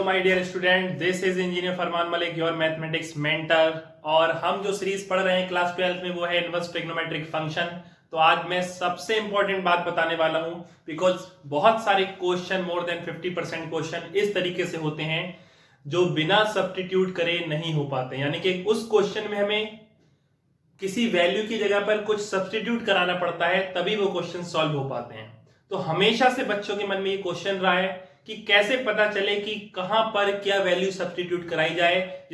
My dear student, this is engineer Farman Malik, your mathematics mentor. और हम जो सीरीज पढ़ रहे हैं क्लास 12 में वो है इनवर्स ट्रिग्नोमेट्रिक फंक्शन। तो आज मैं सबसे इंपॉर्टेंट बात बताने वाला हूं, बिकॉज बहुत सारे क्वेश्चन, मोर देन 50% क्वेश्चन इस तरीके से होते हैं जो बिना सब्स्टिट्यूट करे नहीं हो पाते। यानी कि उस क्वेश्चन में हमें किसी वैल्यू की जगह पर कुछ सब्स्टिट्यूट कराना पड़ता है, तभी वो क्वेश्चन सॉल्व हो पाते हैं। तो हमेशा से बच्चों के मन में ये क्वेश्चन रहा है कि कैसे पता चले कि कहां पर क्या वैल्यू सब्स्टिट्यूट कराई जाए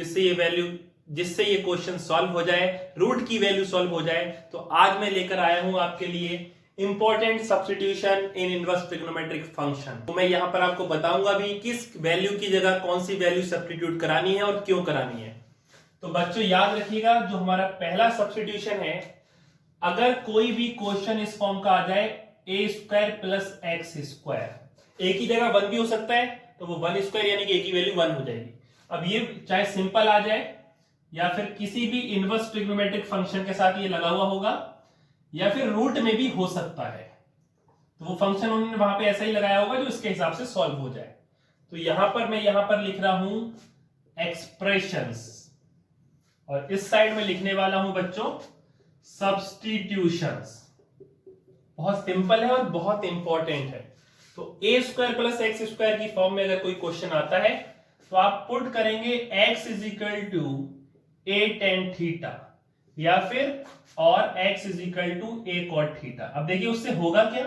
जिससे ये क्वेश्चन सॉल्व हो जाए, रूट की वैल्यू सॉल्व हो जाए। तो आज मैं लेकर आया हूं आपके लिए इंपॉर्टेंट सब्स्टिट्यूशन इन इनवर्स ट्रिग्नोमेट्रिक फंक्शन। तो मैं यहां पर आपको बताऊंगा भी किस वैल्यू की जगह कौन सी वैल्यू सब्स्टिट्यूट करानी है और क्यों करानी है। तो बच्चों याद रखिएगा, जो हमारा पहला सब्स्टिट्यूशन है, अगर कोई भी क्वेश्चन इस फॉर्म का आ जाए ए स्क्वायर प्लस एक्स स्क्वायर, ए की जगह 1 भी हो सकता है, तो वो 1 स्क्वायर यानी कि ए की वैल्यू 1 हो जाएगी। अब ये चाहे सिंपल आ जाए या फिर किसी भी इनवर्स ट्रिग्नोमेट्रिक फंक्शन के साथ ये लगा हुआ होगा, या फिर रूट में भी हो सकता है। तो वो फंक्शन उन्होंने वहां पे ऐसा ही लगाया होगा जो इसके हिसाब से सॉल्व हो जाए। तो मैं यहां पर लिख रहा हूं एक्सप्रेशंस, और इस साइड में लिखने वाला हूं बच्चों सब्स्टिट्यूशंस। बहुत सिंपल है और बहुत इंपॉर्टेंट है। तो ए स्क्वायर प्लस एक्स स्क्वायर की फॉर्म में अगर कोई क्वेश्चन आता है तो आप पुट करेंगे x is equal to a tan theta, या फिर और x is equal to a cot theta. अब देखिए उससे होगा क्या,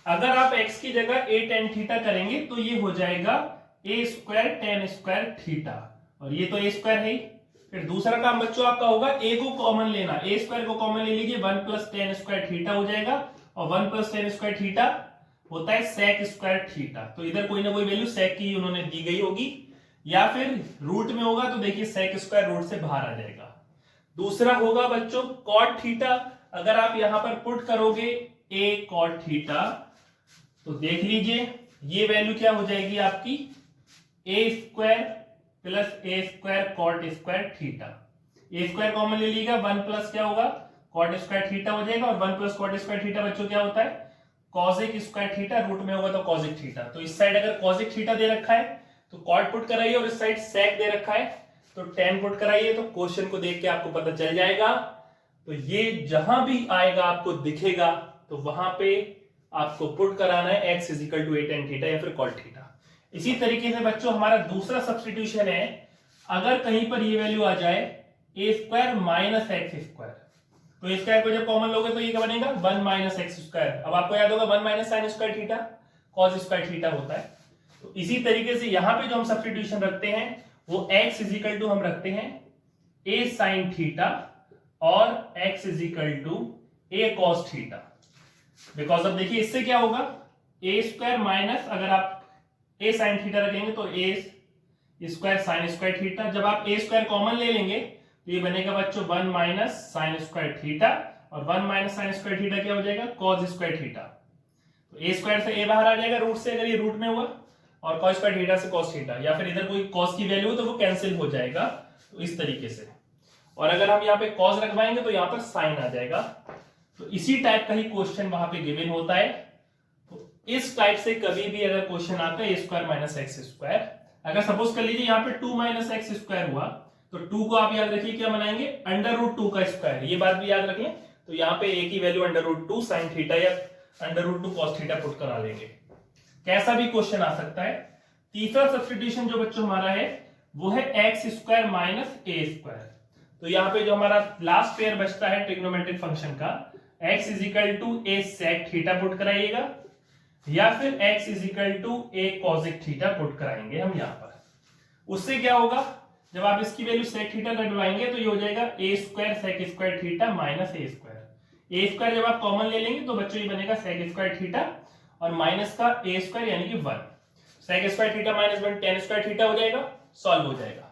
अगर आप एक्स की जगह ए टेन थीटा करेंगे तो ये हो जाएगा a square ten square theta, और ये तो ए स्क्वायर है ही। फिर दूसरा काम बच्चों आपका होगा ए को कॉमन लेना, ए स्क्वायर को कॉमन ले लीजिए, 1 प्लस टेन स्क्वायर थीटा हो जाएगा, और 1 प्लस टेन स्क्वायर थीटा होता है सेक स्क्वायर थीटा। तो इधर कोई ना कोई वैल्यू सेक की उन्होंने दी गई होगी, या फिर रूट में होगा तो देखिए सेक स्क्वायर रूट से बाहर आ जाएगा। दूसरा होगा बच्चों कॉट थीटा, अगर आप यहां पर पुट करोगे ए कॉट थीटा तो देख लीजिए ये वैल्यू क्या हो जाएगी आपकी, ए स्क्वायर प्लस ए स्क्वायर कॉट स्क्वायर थीटा। ए स्क्वायर कॉमन ले लीजिएगा, 1 प्लस क्या होगा कॉट स्क्वायर थीटा हो जाएगा, और 1 प्लस कॉट स्क्वायर थीटा बच्चों क्या होता है कॉसेक स्क्वायर थीटा, रूट में होगा तो कॉसेक थीटा। तो इस साइड अगर कॉसेक थीटा दे रखा है तो कॉट पुट कराइए, और इस साइड सेक दे रखा है तो टेन पुट कराइए। तो क्वेश्चन को देख के आपको पता चल जाएगा। तो ये जहां भी आएगा आपको दिखेगा तो वहां पे आपको पुट कराना है x is equal to a tan theta या फिर कॉट थीटा। इसी तरीके से बच्चों हमारा दूसरा सब्स्टिट्यूशन है, अगर कहीं पर ये वैल्यू आ जाए ए स्क्वायर माइनस एक्स स्क्वायर, तो ए स्क्वायर को जब कॉमन लोगे तो ये क्या बनेगा 1 माइनस एक्स स्क्वायर। अब आपको याद होगा 1 minus sine square theta cos square theta होता है। तो इसी तरीके से यहां पे जो हम सब्स्टिट्यूशन रखते हैं वो एक्स इज इक्वल टू हम रखते हैं ए साइन थीटा और x is equal to a cos theta. Because अब देखिए इससे क्या होगा, ए स्क्वायर माइनस, अगर आप ए साइन थीटा रखेंगे तो ए स्क्वायर साइन स्क्वायर थीटा। जब आप ए स्क्वायर कॉमन ले लेंगे तो ये बनेगा बच्चों 1 माइनस साइन स्क्वायर थीटा, और 1 माइनस साइन स्क्वायर थीटा क्या हो जाएगा कॉस स्क्वायर थीटा। तो ए स्क्वायर से ए बाहर आ जाएगा रूट से, अगर ये रूट में हुआ, और कॉस स्क्वायर थीटा से कॉस थीटा, या फिर इधर कोई कॉस की वैल्यू हो तो वो कैंसिल हो जाएगा। तो इस तरीके से, और अगर हम यहाँ पे कॉस रखवाएंगे तो यहाँ पर साइन आ जाएगा। तो इसी टाइप का ही क्वेश्चन वहां पे गिवन होता है। तो इस टाइप से कभी भी अगर क्वेश्चन आता है ए स्क्वायर माइनस एक्स स्क्वायर, अगर सपोज कर लीजिए यहाँ पे 2 माइनस एक्स स्क्वायर हुआ तो 2 को आप याद रखिए क्या बनाएंगे अंडर रूट 2 का स्क्वायर, ये बात भी याद रखें। तो यहाँ पे ए की value under root 2 sine theta या under root 2 cos theta put करा लेंगे। कैसा भी क्वेश्चन आ सकता है। तीसरा सब्स्टिट्यूशन जो बच्चों हमारा है वो है x square minus a square. तो यहाँ पे जो हमारा लास्ट पेयर बचता है ट्रिग्नोमेट्रिक फंक्शन का, x is equal to a sec theta put कराइएगा, या फिर x is equal to a cosec theta put कराएंगे हम यहाँ पर। उससे क्या होगा, जब आप इसकी वैल्यू सेक थीटा लगवाएंगे तो ये हो जाएगा a square sec square theta minus a square. A square जब आप कॉमन ले लेंगे तो बच्चों ये बनेगा सेक स्क्वायर थीटा, और माइनस का ए स्क्वायर यानी कि 1, sec square theta minus 1 tan square theta हो जाएगा, सॉल्व हो जाएगा।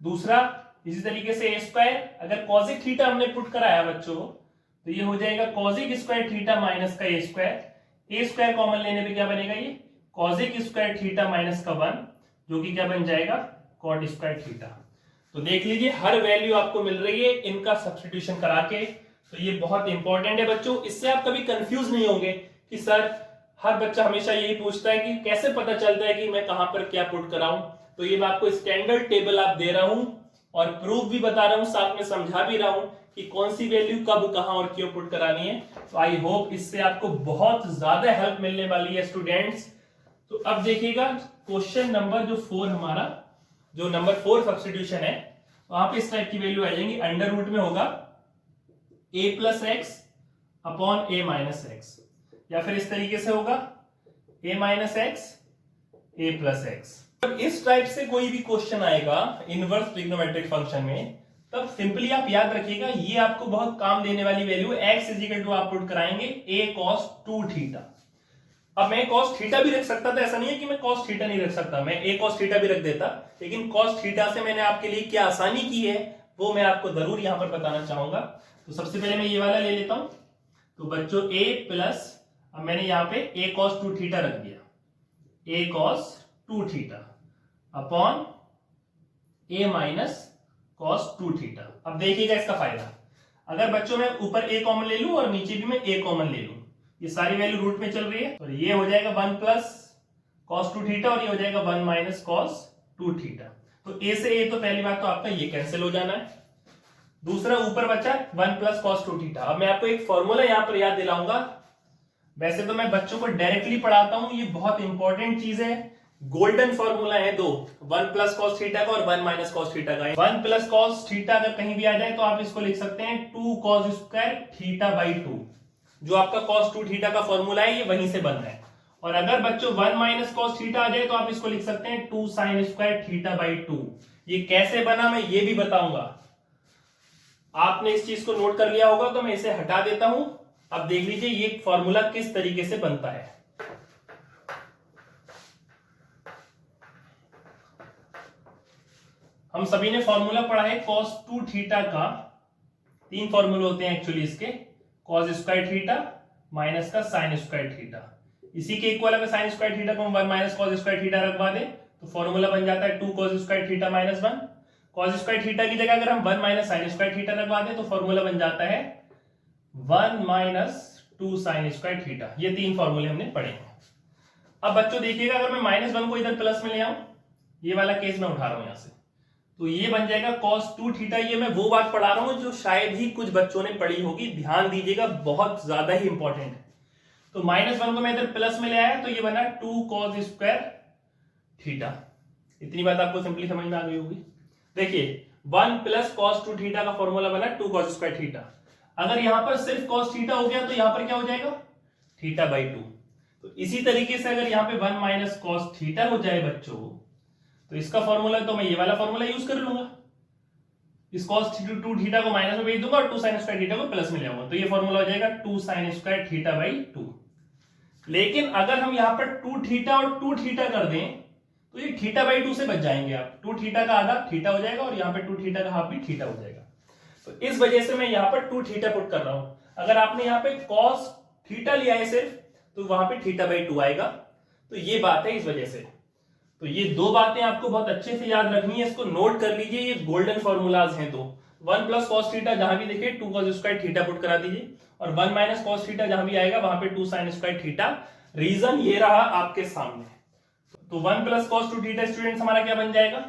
दूसरा इसी तरीके से ए स्क्वायर अगर कॉसेक थीटा हमने पुट कराया बच्चों तो ये हो जाएगा कॉसेक स्क्वायर थीटा माइनस का a square. A square common लेने पे क्या बनेगा ये कॉसेक स्क्वायर थीटा माइनस का 1, जो कि क्या बन जाएगा कॉट स्क्वायर थीटा। तो देख लीजिए हर वैल्यू आपको मिल रही है इनका सब्स्टिट्यूशन करा के। तो ये बहुत इंपॉर्टेंट है बच्चों, इससे आप कभी कंफ्यूज नहीं होंगे कि सर हर बच्चा हमेशा यही पूछता है कि कैसे पता चलता है कि मैं कहां पर क्या पुट कराऊं। तो ये मैं आपको स्टैंडर्ड टेबल आप दे रहा हूं और प्रूफ भी बता रहा हूं, साथ में समझा भी रहा हूं कि कौन सी वैल्यू कब कहां और क्यों पुट करानी है। तो आई होप इससे आपको बहुत ज्यादा हेल्प मिलने वाली है स्टूडेंट्स। तो अब देखिएगा क्वेश्चन नंबर जो 4 हमारा, जो नंबर 4 सब्स्टिट्यूशन है, वहां पे इस टाइप की वैल्यू आ जाएंगी। अंडर रूट में होगा a plus x upon a minus x, या फिर इस तरीके से होगा a minus x a plus x. जब इस टाइप से कोई भी क्वेश्चन आएगा इनवर्स ट्रिग्नोमेट्रिक फंक्शन में, तब सिंपली आप याद रखिएगा ये आपको बहुत काम देने वाली वैल्यू x इजिकल टू आप पुट कराएंगे a cos 2 थीटा। अब मैं cos थीटा भी रख सकता था, ऐसा नहीं है कि मैं cos थीटा नहीं रख सकता, मैं a cos थीटा भी रख देता, लेकिन cos थीटा से मैंने आपके लिए क्या आसानी की है वो मैं आपको जरूर यहां पर बताना चाहूंगा। तो सबसे पहले मैं ये वाला ले लेता हूं। तो बच्चों a प्लस, अब मैंने यहां पे a cos 2 थीटा रख दिया, a cos 2 theta upon a minus cos 2 theta. अब देखिएगा इसका फायदा, अगर बच्चों में ऊपर a कॉमन ले लूं और नीचे भी मैं a कॉमन ले लूं, ये सारी वैल्यू रूट में चल रही है, तो ये हो जाएगा 1 प्लस cos 2 थीटा और ये हो जाएगा 1 माइनस cos 2 थीटा। तो a से a तो पहली बात तो आपका ये कैंसिल हो जाना है। दूसरा ऊपर बचा 1 प्लस cos 2 थीटा। अब मैं आपको एक फॉर्मूला यहां पर याद दिलाऊंगा, वैसे तो मैं बच्चों को डायरेक्टली पढ़ाता हूं, ये बहुत इंपॉर्टेंट चीज है। गोल्डन फॉर्मूला है दो, 1 प्लस कॉस थीटा का और 1 माइनस कॉस थीटा का। 1 प्लस कॉस थीटा अगर कहीं भी आ जाए तो आप इसको लिख सकते हैं 2 कॉस स्क्वायर थीटा बाई 2। जो आपका कॉस 2 थीटा का फॉर्मूला है ये वहीं से बन रहा है। और अगर बच्चों 1 माइनस कॉस थीटा आ जाए तो आप इसको लिख सकते हैं 2 साइन स्क्वायर थीटा बाई 2। ये कैसे बना मैं ये भी बताऊंगा। आपने इस चीज को नोट कर लिया होगा तो मैं इसे हटा देता हूं। अब देख लीजिए ये फॉर्मूला किस तरीके से बनता है। हम सभी ने फॉर्मूला पढ़ा है cos 2 थीटा का, 3 फॉर्मूले होते हैं एक्चुअली इसके, cos स्क्वायर थीटा माइनस का sin स्क्वायर थीटा। इसी के इक्वल अगर sin स्क्वायर थीटा को हम 1 माइनस cos स्क्वायर थीटा रखवा दें तो फॉर्मूला बन जाता है 2 cos square theta minus 1। cos square theta की जगह अगर हम 1 माइनस sin स्क्वायर थीटा रखवा दें तो फॉर्मूला बन जाता है 1 माइनस 2 sin स्क्वायर थीटा। ये 3 फॉर्मूले हमने पढ़े हैं। अब बच्चों देखिएगा अगर मैं -1 को इधर प्लस में ले आऊं, ये वाला केस मैं उठा रहा हूं यहां से, तो ये बन जाएगा cos 2 थीटा। ये मैं वो बात पढ़ा रहा हूं जो शायद ही कुछ बच्चों ने पढ़ी होगी, ध्यान दीजिएगा बहुत ज्यादा ही इंपॉर्टेंट है। तो -1 को मैं इधर प्लस में ले आया तो ये बना 2 cos स्क्वायर थीटा। इतनी बात आपको सिंपली समझ में आ गई होगी। देखिए 1 प्लस cos 2 थीटा का फॉर्मूला बना 2 cos स्क्वायर थीटा। अगर यहां पर सिर्फ cos थीटा हो गया तो यहां पर क्या हो जाएगा थीटा बाई 2। तो इसी तरीके से अगर यहां पे 1 माइनस cos थीटा हो जाए बच्चों, तो इसका फॉर्मूला तो मैं ये वाला फॉर्मूला यूज कर लूंगा, इस cos 2 थीटा को माइनस में भेज दूंगा और 2 sin स्क्वायर थीटा को प्लस में ले आऊंगा, तो ये फॉर्मूला हो जाएगा 2 sin स्क्वायर थीटा बाई 2। लेकिन अगर हम यहां पर 2 थीटा और 2 थीटा कर दें तो ये थीटा बाई 2 से बच जाएंगे आप, 2 थीटा का आधा थीटा हो जाएगा और यहाँ पे 2 थीटा का हाफ भी थीटा हो जाएगा। तो इस वजह से मैं यहाँ पर 2 थीटा पुट कर रहा हूं। अगर आपने यहाँ पे cos थीटा लिया है सिर्फ तो वहां पे थीटा बाई 2 आएगा। तो ये बात है इस वजह से। तो ये दो बातें आपको बहुत अच्छे से याद रखनी है, इसको नोट कर लीजिए, ये गोल्डन फॉर्मूलाज हैं दो। 1 प्लस cos थीटा जहां भी देखिए 2 cos स्क्वायर थीटा पुट करा दीजिए और 1 माइनस cos थीटा जहां भी आएगा वहां पे 2 sin स्क्वायर थीटा। रीजन ये रहा आपके सामने। तो 1 प्लस cos 2 थीटा स्टूडेंट्स हमारा क्या बन जाएगा,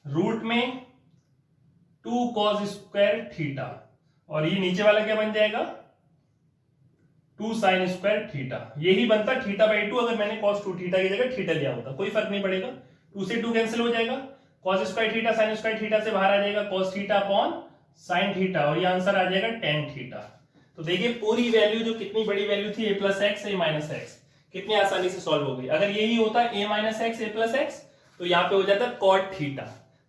रूट में 2 cos स्क्वायर थीटा, और ये नीचे वाला क्या बन जाएगा 2 sin स्क्वायर थीटा। यही बनता थीटा बाई 2 अगर मैंने cos 2 थीटा की जगह थीटा लिया होता, कोई फर्क नहीं पड़ेगा। 2 से 2 कैंसिल हो जाएगा, cos square theta sin square theta से बाहर आ जाएगा cos theta upon sin theta, और ये आंसर आ जाएगा tan थीटा। तो देखिए पूरी वैल्यू जो कितनी बड़ी वैल्यू थी a plus x a minus x, कितनी आसानी से सॉल्व हो गई। अगर यही होता a minus x a plus x तो यहाँ पे हो जाता cot थीटा।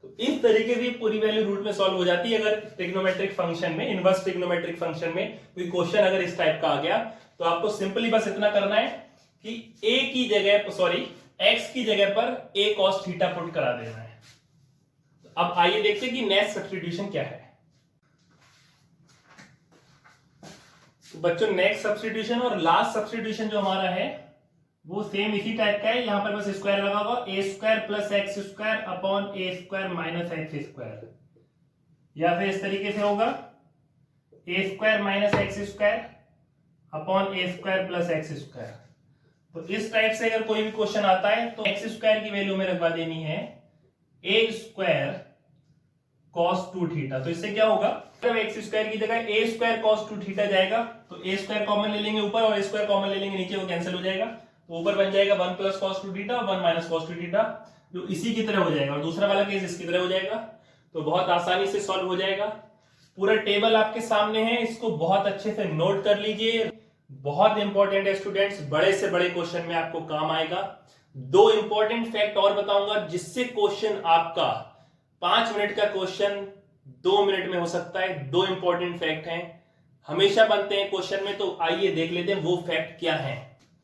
तो इस तरीके से पूरी वैल्यू रूट में सॉल्व हो जाती है। अगर ट्रिग्नोमेट्रिक फंक्शन में, इनवर्स ट्रिग्नोमेट्रिक फंक्शन में कोई क्वेश्चन अगर इस टाइप का आ गया तो आपको सिंपली बस इतना करना है कि a की जगह सॉरी x की जगह पर a cos थीटा पुट करा देना है। अब आइए देखते हैं कि नेक्स्ट सब्स्टिट्यूशन क्या है। तो बच्चों नेक्स्ट सब्स्टिट्यूशन और लास्ट सब्स्टिट्यूशन जो हमारा है वो सेम इसी टाइप का है। यहां पर बस स्क्वायर लगा होगा, a square plus x square upon a square minus x square, या फिर इस तरीके से होगा a square minus x square upon a square plus x square. तो इस टाइप से अगर कोई भी क्वेश्चन आता है तो एक्स स्क्वायर की वैल्यू में रखवा देनी है ए स्क्वायर कॉस 2 थीटा। तो इससे क्या होगा, जब एक्स स्क्वायर की जगह ए स्क्वायर कॉस 2 थीटा जाएगा तो ए स्क्वायर कॉमन ले लेंगे ऊपर और ए स्क्वायर कॉमन ले लेंगे नीचे, वो कैंसिल हो जाएगा। तो ऊपर बन जाएगा 1 प्लस कॉस 2 थीटा और 1 माइनस कॉस 2 थीटा, जो इसी की तरह हो जाएगा, और दूसरा वाला केस इसकी तरह हो जाएगा। तो बहुत आसानी से सॉल्व हो जाएगा। पूरा टेबल आपके सामने है, इसको बहुत अच्छे से नोट कर लीजिए। बहुत इंपॉर्टेंट है स्टूडेंट्स, बड़े से बड़े क्वेश्चन में आपको काम आएगा। 2 इंपॉर्टेंट फैक्ट और बताऊंगा जिससे क्वेश्चन आपका 5 मिनट का क्वेश्चन 2 मिनट में हो सकता है। 2 इंपॉर्टेंट फैक्ट हैं, हमेशा बनते हैं क्वेश्चन में, तो आइए देख लेते हैं वो फैक्ट क्या है।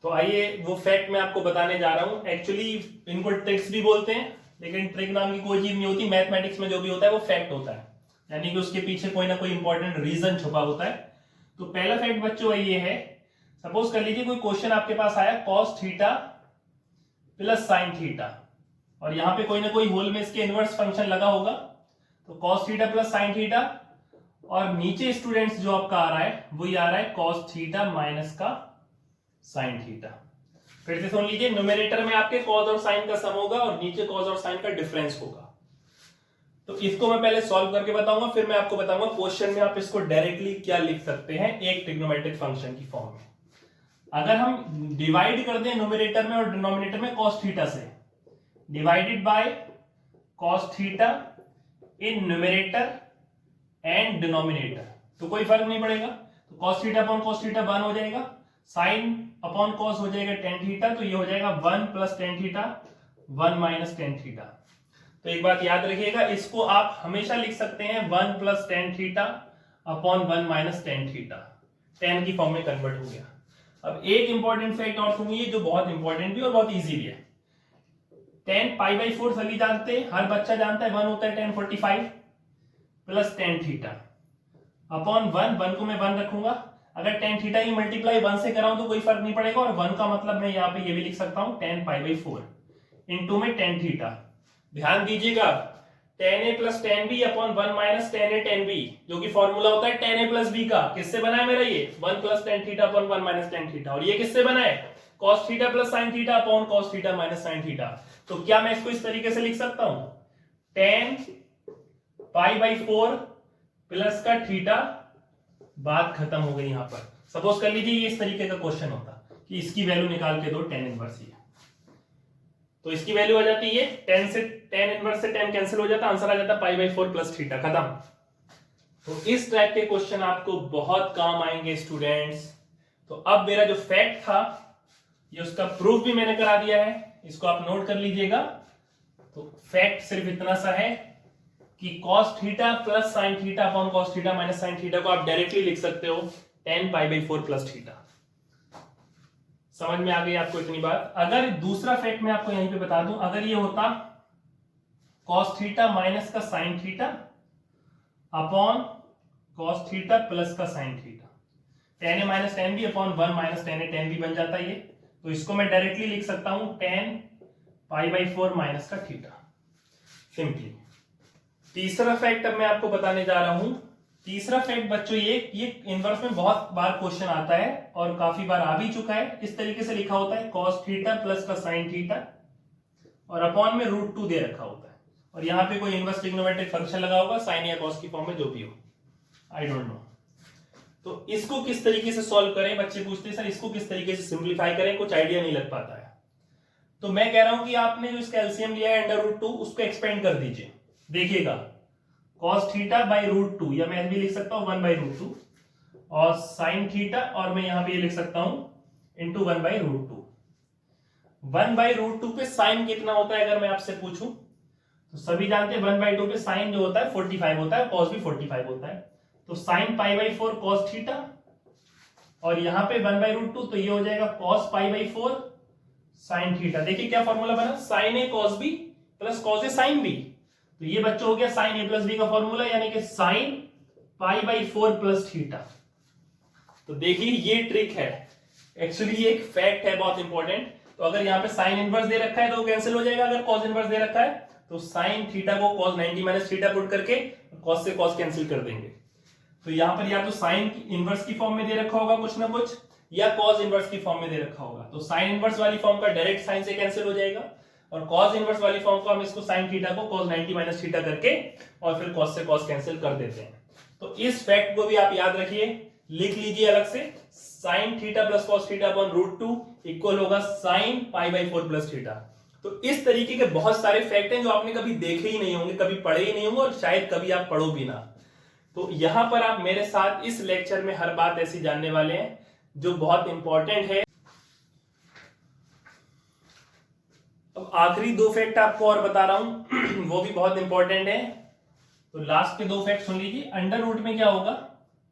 तो आइए वो फैक्ट मैं आपको बताने जा रहा हूं। एक्चुअली इनको ट्रिक्स भी बोलते हैं, लेकिन ट्रिक नाम की कोई चीज नहीं होती। मैथमेटिक्स में जो भी होता है वो फैक्ट होता है, यानी कि उसके पीछे कोई ना कोई इंपॉर्टेंट रीजन छुपा होता है। तो पहला फैक्ट बच्चों ये है, सपोज कर लीजिए कोई क्वेश्चन आपके पास आया cos theta plus sign theta, और यहां पे कोई ना कोई होल में इसके इनवर्स फंक्शन लगा होगा। तो cos theta plus sign theta, और नीचे स्टूडेंट्स जो आपका आ रहा है वो ये आ रहा है कॉस थीटा माइनस का साइन थीटा। फिर से सुन लीजिए, न्यूमरेटर में आपके कॉस और साइन का सम होगा और नीचे कॉस और साइन का डिफरेंस होगा। तो इसको मैं पहले सॉल्व करके बताऊंगा, फिर मैं आपको बताऊंगा क्वेश्चन में आप इसको डायरेक्टली क्या लिख सकते हैं एक ट्रिग्नोमेट्रिक फंक्शन की फॉर्म में। अगर हम डिवाइड कर दें न्यूमरेटर में और डिनोमिनेटर में कॉस थीटा से, divided by cos theta in numerator and denominator, तो कोई फर्क नहीं पड़ेगा। तो cos theta upon cos theta 1 हो जाएगा, साइन अपॉन कॉस हो जाएगा टेन थीटा, तो ये हो जाएगा 1 plus tan theta 1 minus tan theta. तो एक बात याद रखिएगा, इसको आप हमेशा लिख सकते हैं 1 plus tan theta upon 1 minus tan theta, ten की फॉर्म में कन्वर्ट हो गया। अब एक इंपॉर्टेंट फैक्ट और सुनिए जो बहुत इंपॉर्टेंट भी और बहुत इजी भी है। टेन पाई बाई 4 सभी जानते हैं, हर बच्चा जानता है, 1 होता है ten 45 plus tan theta upon 1 को मैं 1 रखूंगा। अगर टेन थीटा की मल्टीप्लाई 1 से कराऊं तो कोई फर्क नहीं पड़ेगा, और 1 का मतलब मैं यहाँ पे ये भी लिख सकता हूं टेन पाई बाई 4 इंटू में टेन थीटा। ध्यान दीजिएगा, tan a plus tan b upon 1 minus tan a tan b, जो कि फॉर्मूला होता है टेन ए प्लस बी का। किससे बना है मेरा ये 1 plus tan theta upon 1 minus tan theta, और ये किससे बना है cos theta plus sign theta upon cos theta minus sine theta. तो क्या मैं इसको इस तरीके से लिख सकता हूं, टेन पाई बाई 4 प्लस का थीटा, बात खत्म हो गई। यहां पर सपोज कर लीजिए ये इस तरीके का क्वेश्चन होता कि इसकी वैल्यू निकाल के दो टेन इनवर्स ही है, तो इसकी वैल्यू आ जाती है टेन से टेन इनवर्स से टेन कैंसिल हो जाता, आंसर आ जाता पाई बाई 4 प्लस थीटा, खत्म। तो इस टाइप के क्वेश्चन आपको बहुत काम आएंगे स्टूडेंट्स। तो अब मेरा जो फैक्ट था ये उसका प्रूफ भी मैंने करा दिया है, इसको आप नोट कर लीजिएगा। तो फैक्ट सिर्फ इतना सा है कि cos theta plus sign theta upon cos theta minus sine theta को आप डायरेक्टली लिख सकते हो ten pi by 4 plus theta. समझ में आ गई आपको इतनी बात। अगर दूसरा फैक्ट मैं आपको यहीं पे बता दूं, अगर ये होता cos थीटा माइनस का sine theta upon cos theta plus का sine theta, tan a minus tan b upon 1 minus tan a tan b बन जाता है ये। तो इसको मैं डायरेक्टली लिख सकता हूं टेन पाई बाई 4 माइनस का थीटा, सिंपली। तीसरा फैक्ट अब मैं आपको बताने जा रहा हूं। तीसरा फैक्ट बच्चों ये इनवर्स में बहुत बार क्वेश्चन आता है और काफी बार आ भी चुका है। इस तरीके से लिखा होता है cos थीटा प्लस का साइन थीटा और अपॉन में √2 दे रखा होता है, और यहां पे कोई इनवर्स ट्रिग्नोमेट्रिक फंक्शन लगा होगा साइन या cos की फॉर्म में, जो भी हो, आई डोंट नो। तो इसको किस तरीके से सॉल्व करें, बच्चे पूछते हैं सर इसको किस तरीके से सिंप्लीफाई करें, कुछ आइडिया नहीं लग पाता है। तो मैं कह रहा हूं कि आपने जो इसका एलसीएम लिया है √2 उसको एक्सपेंड कर दीजिए। देखिएगा cos थीटा बाई √2, या मैं भी लिख सकता हूं 1 बाई √2, और साइन थीटा, और मैं यहां पे ये लिख सकता हूं इंटू 1 बाई √2। 1 बाई √2 पे साइन कितना होता है अगर मैं आपसे पूछूं, तो सभी जानते हैं 1 बाई 2 पे साइन जो होता है 45 होता है, cos भी 45 होता है। तो sine pi by 4 cos theta, और यहां पे 1 बाई √2, तो ये हो जाएगा cos pi by 4 sine theta. देखिए क्या फॉर्मूला बना, साइन ए cos बी प्लस cos ए साइन बी। तो ये बच्चों हो गया साइन ए प्लस बी का फॉर्मूला, यानी कि sine pi by 4 plus theta. तो देखिए ये ट्रिक है, एक्चुअली ये एक फैक्ट है बहुत इंपॉर्टेंट। तो अगर यहाँ पे साइन इनवर्स दे रखा है तो कैंसिल हो जाएगा, अगर cos इनवर्स दे रखा है तो साइन थीटा को cos 90 माइनस थीटा पुट करके cos से cos कैंसिल कर देंगे। तो यहाँ पर या तो साइन इनवर्स की फॉर्म में दे रखा होगा कुछ ना कुछ, या cos इनवर्स की फॉर्म में दे रखा होगा। तो साइन इनवर्स वाली फॉर्म का डायरेक्ट साइन से कैंसिल हो जाएगा, और cos इनवर्स वाली फॉर्म को हम इसको sin थीटा को cos 90 माइनस थीटा करके और फिर cos से cos कैंसिल कर देते हैं। तो इस फैक्ट को भी आप याद रखिए, लिख लीजिए अलग से, sin theta plus cos theta upon √2 equal होगा sin π/4 प्लस थीटा। तो इस तरीके के बहुत सारे फैक्ट हैं जो आपने कभी देखे ही नहीं होंगे, कभी पढ़े ही नहीं होंगे और शायद कभी आप पढ़ो भी ना। तो यहां पर आप मेरे साथ इस लेक्चर में हर बात ऐसी जानने वाले हैं जो बहुत इंपॉर्टेंट है। अब आखिरी 2 फैक्ट आपको और बता रहा हूं वो भी बहुत इंपॉर्टेंट है। तो लास्ट के 2 फैक्ट सुन लीजिए। अंडर रूट में क्या होगा,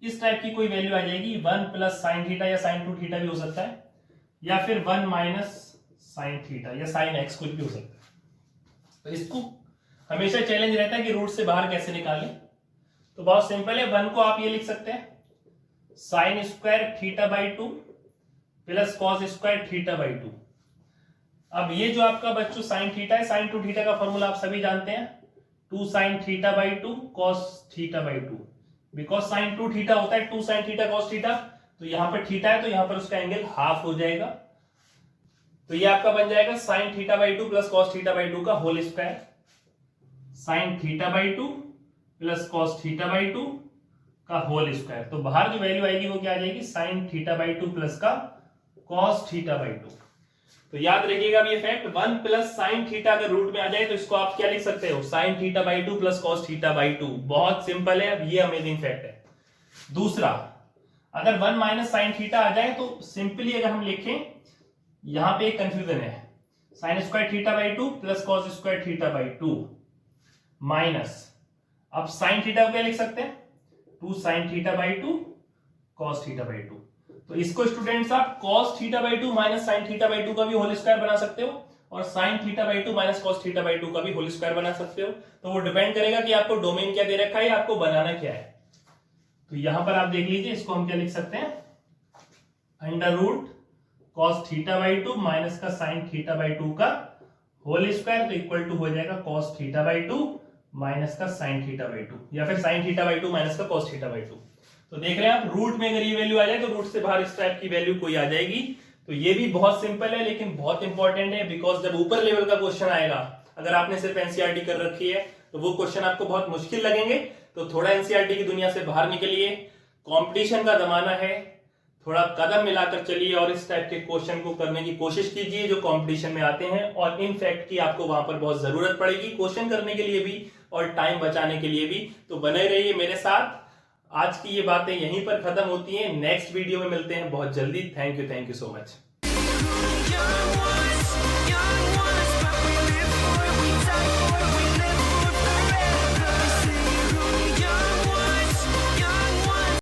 इस टाइप की कोई वैल्यू आ जाएगी 1 प्लस साइन थीटा या साइन 2 थीटा भी हो सकता है, या फिर 1 माइनस साइन थीटा या साइन एक्स कुछ भी हो सकता है। तो इसको हमेशा चैलेंज रहता है कि रूट से बाहर कैसे निकालें। तो बहुत सिंपल है, 1 को आप ये लिख सकते हैं sine square theta by 2 plus cos square theta by 2। अब ये जो आपका बच्चों साइन थीटा है, साइन 2 थीटा का फॉर्मूला आप सभी जानते हैं, 2 sine theta by 2 cos theta by 2। Because sign 2 theta होता है 2 साइन थीटा कॉस थीटा, तो यहां पर थीटा है तो यहां पर उसका एंगल हाफ हो जाएगा। तो ये आपका बन जाएगा sine theta by 2 plus cos theta by 2 का whole square, sine theta by 2 plus cos theta by 2 का होल स्क्वायर। तो बाहर जो वैल्यू आएगी वो क्या आ जाएगी, साइन थीटा बाई 2 प्लस का कॉस थीटा बाई 2। तो याद रखिएगा अब ये फैक्ट, 1 प्लस साइन थीटा अगर रूट में आ जाए तो इसको आप क्या लिख सकते हो, sign theta by 2 plus cos theta by 2। बहुत सिंपल है। अब ये अमेजिंग फैक्ट है। दूसरा, अगर 1 माइनस साइन थीटा आ जाए तो सिंपली अगर हम लिखें, यहां पे एक कंफ्यूजन है, sine square theta by 2 plus cos square theta by 2 minus, अब साइन थीटा को क्या लिख सकते हैं, 2 sine theta by 2 cos theta by 2। तो इसको स्टूडेंट्स आप cos theta by 2 minus sign theta by 2 का भी होल स्क्वायर बना सकते हो और sign theta by 2 minus cos theta by 2 का भी होल स्क्वायर बना सकते हो। तो वो डिपेंड करेगा कि आपको डोमेन क्या दे रखा है, आपको बनाना क्या है। तो यहां पर आप देख लीजिए, इसको हम क्या लिख सकते हैं, under root cos theta by 2 minus का साइन थीटा बाई 2 का होल स्क्वायर, तो इक्वल टू हो जाएगा cos थीटा बाई 2 माइनस का साइन थीटा बाई 2, या फिर साइन थीटा बाई 2 माइनस का cos थीटा बाई 2। तो देख रहे हैं आप, रूट में अगर ये वैल्यू आ जाए तो रूट से बाहर इस टाइप की वैल्यू कोई आ जाएगी। तो ये भी बहुत सिंपल है लेकिन बहुत इंपॉर्टेंट है, बिकॉज जब ऊपर लेवल का क्वेश्चन आएगा, अगर आपने सिर्फ एनसीईआरटी कर रखी है तो वो क्वेश्चन आपको बहुत मुश्किल लगेंगे। तो थोड़ा एनसीईआरटी की दुनिया से बाहर निकलिए, कंपटीशन का जमाना है, थोड़ा कदम मिलाकर चलिए और इस टाइप के क्वेश्चन को करने की कोशिश कीजिए जो कंपटीशन में आते हैं। और इन फैक्ट की आपको वहां पर बहुत जरूरत पड़ेगी क्वेश्चन करने के लिए भी और टाइम बचाने के लिए भी। तो बने रहिए मेरे साथ। आज की ये बातें यहीं पर खत्म होती हैं, नेक्स्ट वीडियो में मिलते हैं बहुत जल्दी। Thank you so much.